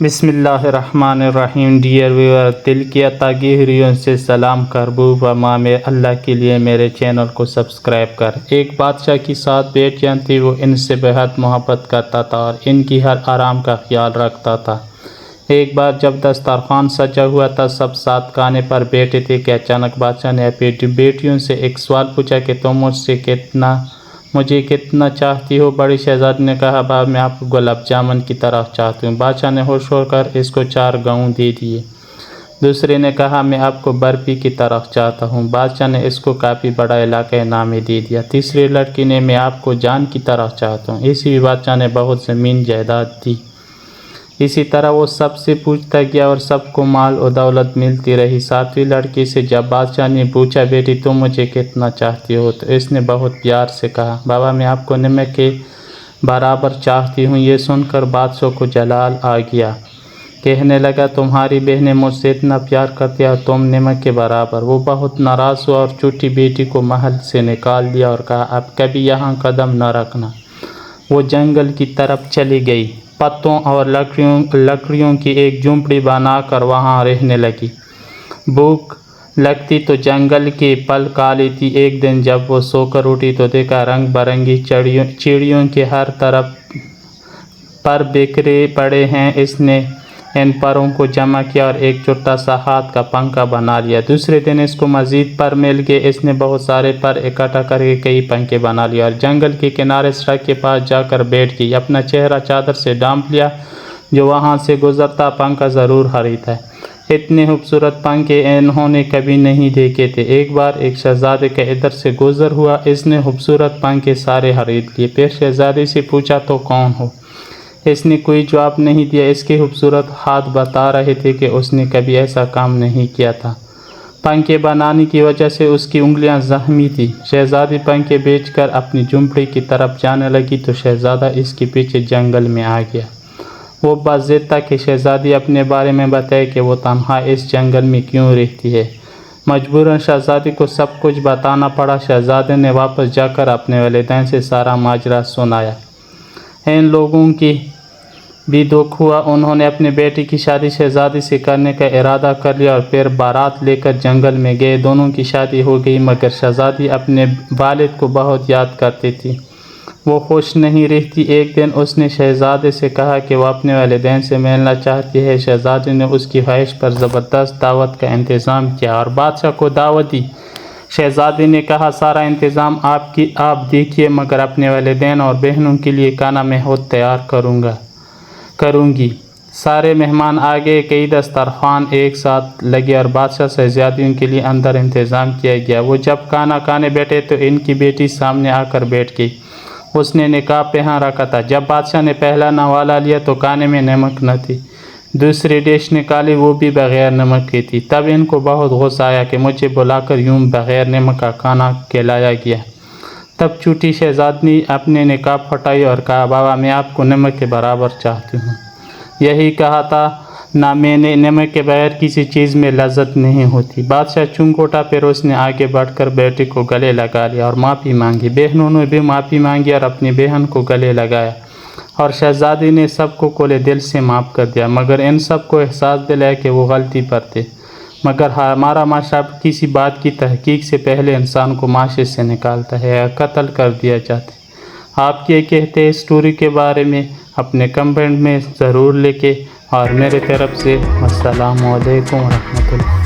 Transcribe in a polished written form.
बिस्मिल्लाहिर्रहमानिर्रहीम। Dear viewer, दिल की अतागिरियों से सलाम कर व मामे अल्लाह के लिए मेरे चैनल को सब्सक्राइब कर। एक बादशाह की 7 बेटियां थी। वो इनसे बेहद मोहब्बत करता था और इनकी हर आराम का ख्याल रखता था। एक बार जब दस्तरखान सजा हुआ था, सब 7 खाने पर बैठे थे कि अचानक बादशाह ने अपनी बेटियों से एक सवाल पूछा कि तुम मुझे कितना चाहती हो। बड़ी शहजादी ने कहा, बाप मैं आपको गुलाब जामुन की तरह चाहती हूँ। बादशाह ने होश होकर इसको 4 गेहूँ दे दिए। दूसरे ने कहा, मैं आपको बर्फी की तरह चाहता हूँ। बादशाह ने इसको काफ़ी बड़ा इलाका इनामे दे दिया। तीसरी लड़की ने, मैं आपको जान की तरह चाहता हूँ। इसी बादशाह ने बहुत ज़मीन जायदाद दी। इसी तरह वो सबसे पूछता गया और सबको माल और दौलत मिलती रही। 7वीं लड़की से जब बादशाह ने पूछा, बेटी तुम मुझे कितना चाहती हो, तो इसने बहुत प्यार से कहा, बाबा मैं आपको नमक के बराबर चाहती हूँ। ये सुनकर बादशाह को जलाल आ गया। कहने लगा, तुम्हारी बहनें मुझसे इतना प्यार करती और तुम नमक के बराबर। वो बहुत नाराज़ हुआ और छोटी बेटी को महल से निकाल दिया और कहा, अब कभी यहाँ कदम न रखना। वो जंगल की तरफ चली गई। पत्तों और लकड़ियों की एक झोंपड़ी बनाकर वहाँ रहने लगी। भूख लगती तो जंगल के फल खा लेती। एक दिन जब वो सोकर उठी तो देखा रंग बिरंगी चिड़ियों के हर तरफ पर बिखरे पड़े हैं। इसने इन परों को जमा किया और एक छोटा सा हाथ का पंखा बना लिया। दूसरे दिन इसको मज़ीद पर मिल गए। इसने बहुत सारे पर इकट्ठा करके कई पंखे बना लिए और जंगल के किनारे सड़क के पास जाकर बैठ गई। अपना चेहरा चादर से ढांप लिया। जो वहाँ से गुजरता पंखा ज़रूर खरीदता है। इतने खूबसूरत पंखे इन्होंने कभी नहीं देखे थे। एक बार एक शहजादे का इधर से गुजर हुआ। इसने खूबसूरत पंखे सारे खरीद लिए। फिर शहजादी से पूछा, तो कौन हो? इसने कोई जवाब नहीं दिया। इसके खूबसूरत हाथ बता रहे थे कि उसने कभी ऐसा काम नहीं किया था। पंखे बनाने की वजह से उसकी उंगलियां जख्मी थी। शहजादी पंखे बेचकर अपनी झोंपड़ी की तरफ जाने लगी तो शहजादा इसके पीछे जंगल में आ गया। वो बस जिद था कि शहजादी अपने बारे में बताए कि वो तन्हा इस जंगल में क्यों रहती है। मजबूरन शहजादी को सब कुछ बताना पड़ा। शहजादे ने वापस जाकर अपने वालिदैन से सारा माजरा सुनाया। इन लोगों की भी दुख हुआ। उन्होंने अपने बेटी की शादी शहजादी से करने का इरादा कर लिया और फिर बारात लेकर जंगल में गए। दोनों की शादी हो गई, मगर शहजादी अपने वालिद को बहुत याद करती थी। वो खुश नहीं रहती। एक दिन उसने शहजादे से कहा कि वो अपने वालिदैन से मिलना चाहती है। शहजादी ने उसकी ख्वाहिश पर ज़बरदस्त दावत का इंतज़ाम किया और बादशाह को दावत दी। शहजादी ने कहा, सारा इंतज़ाम आप देखिए, मगर अपने वालिदैन और बहनों के लिए खाना मैं खुद तैयार करूँगी। सारे मेहमान आ गए। कई दस्तरखान एक साथ लगे और बादशाह शहजादियों के लिए अंदर इंतज़ाम किया गया। वो जब खाना खाने बैठे तो इनकी बेटी सामने आकर बैठ गई। उसने निकाब पहन रखा था। जब बादशाह ने पहला नवाला लिया तो खाने में नमक न थी। दूसरी डिश निकाली, वो भी बग़ैर नमक की थी। तब इनको बहुत गुस्सा आया कि मुझे बुलाकर यूं बग़ैर नमक का खाना खिलाया गया। तब छोटी शहजादी अपने निकाब हटाई और कहा, बाबा मैं आपको नमक के बराबर चाहती हूँ। यही कहा था ना मैंने, नमक के बगैर किसी चीज़ में लज्जत नहीं होती। बादशाह चुंग उठा। फिर उसने आगे बढ़कर बेटी को गले लगा लिया और माफ़ी मांगी। बहनों ने भी माफ़ी मांगी और अपनी बहन को गले लगाया और शहजादी ने सबको खुले दिल से माफ़ कर दिया। मगर इन सब को एहसास दिलाया कि वो गलती पर थे। मगर हमारा माशरा किसी बात की तहकीक से पहले इंसान को माशरे से निकालता है या कत्ल कर दिया जाता है। आप क्या कहते हैं स्टोरी के बारे में? अपने कमेंट में ज़रूर लिखें और मेरे तरफ से अस्सलामु अलैकुम व रहमतुल्लाह।